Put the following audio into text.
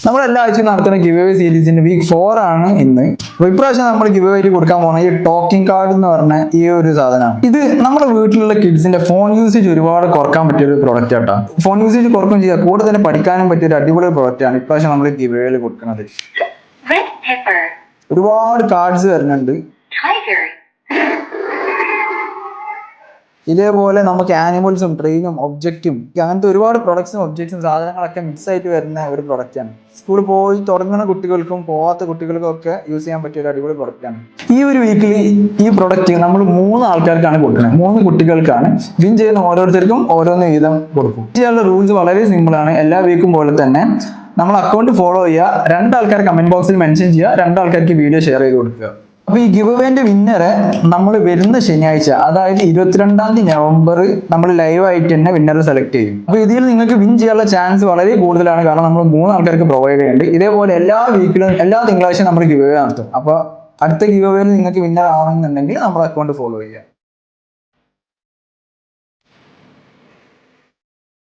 നമ്മൾ എല്ലാ ആഴ്ചയും നടത്തുന്ന ഗിവ് അവേ സീരീസിന്റെ വീക്ക് 4 ആണ് ഇന്ന്. അപ്പൊ ഇപ്രാവശ്യം നമ്മൾ ഗിവ് അവേ കൊടുക്കാൻ പോകുന്ന ഈ ടോക്കിംഗ് കാർഡ് എന്ന് പറഞ്ഞ ഈ ഒരു സാധനമാണ്. ഇത് നമ്മുടെ വീട്ടിലുള്ള കിഡ്സിന്റെ ഫോൺ യൂസേജ് ഒരുപാട് കുറക്കാൻ പറ്റിയ ഒരു പ്രൊഡക്റ്റ് ആട്ടോ. ഫോൺ യൂസേജ് കുറക്കും ചെയ്യുക, കൂടെ തന്നെ പഠിക്കാനും പറ്റിയ ഒരു അടിപൊളി പ്രൊഡക്റ്റ് ആണ് ഇപ്രാവശ്യം നമ്മൾ ഗിവ് അവേയിൽ കൊടുക്കുന്നത്. ഒരുപാട് കാർഡ്സ് വരുന്നുണ്ട്. ഇതേപോലെ നമുക്ക് ആനിമൽസും ട്രെയിനും ഒബ്ജക്റ്റും അങ്ങനത്തെ ഒരുപാട് പ്രൊഡക്ട്സും ഒബ്ജക്ട്സും സാധനങ്ങളൊക്കെ മിക്സ് ആയിട്ട് വരുന്ന ഒരു പ്രൊഡക്റ്റാണ്. സ്കൂളിൽ പോയി തുടങ്ങുന്ന കുട്ടികൾക്കും പോവാത്ത കുട്ടികൾക്കും ഒക്കെ യൂസ് ചെയ്യാൻ പറ്റിയ ഒരു അടിപൊളി പ്രൊഡക്റ്റാണ്. ഈ ഒരു വീക്കിൽ ഈ പ്രൊഡക്റ്റ് നമ്മൾ 3 ആൾക്കാർക്കാണ് കൊടുക്കുന്നത്. 3 കുട്ടികൾക്കാണ്. വിൻ ചെയ്യുന്ന ഓരോരുത്തർക്കും ഓരോന്ന് വീതം കൊടുക്കും. ചെയ്യാനുള്ള റൂൾസ് വളരെ സിമ്പിൾ ആണ്. എല്ലാ വീക്കും പോലെ തന്നെ നമ്മൾ അക്കൗണ്ട് ഫോളോ ചെയ്യുക, 2 ആൾക്കാർ കമന്റ് ബോക്സിൽ മെൻഷൻ ചെയ്യുക, 2 ആൾക്കാർക്ക് വീഡിയോ ഷെയർ ചെയ്ത് കൊടുക്കുക. അപ്പൊ ഈ ഗിവ് അവേന്റെ വിന്നറെ നമ്മൾ വരുന്ന ശനിയാഴ്ച, അതായത് 22 നവംബർ നമ്മൾ ലൈവ് ആയിട്ട് തന്നെ വിന്നറെ സെലക്ട് ചെയ്യും. അപ്പൊ ഇതിൽ നിങ്ങൾക്ക് വിൻ ചെയ്യാനുള്ള ചാൻസ് വളരെ കൂടുതലാണ്. കാരണം നമ്മൾ 3 ആൾക്കാർക്ക് പ്രൊവൈഡ് ചെയ്യുന്നുണ്ട്. ഇതേപോലെ എല്ലാ വീക്കിലും എല്ലാ തിങ്കളാഴ്ചയും നമ്മൾ ഗിവ് അവേ നടത്തും. അപ്പൊ അടുത്ത ഗിവ് അവേയിൽ നിങ്ങൾക്ക് വിന്നർ ആവണമെന്നുണ്ടെങ്കിൽ നമ്മുടെ അക്കൗണ്ട് ഫോളോ ചെയ്യുക.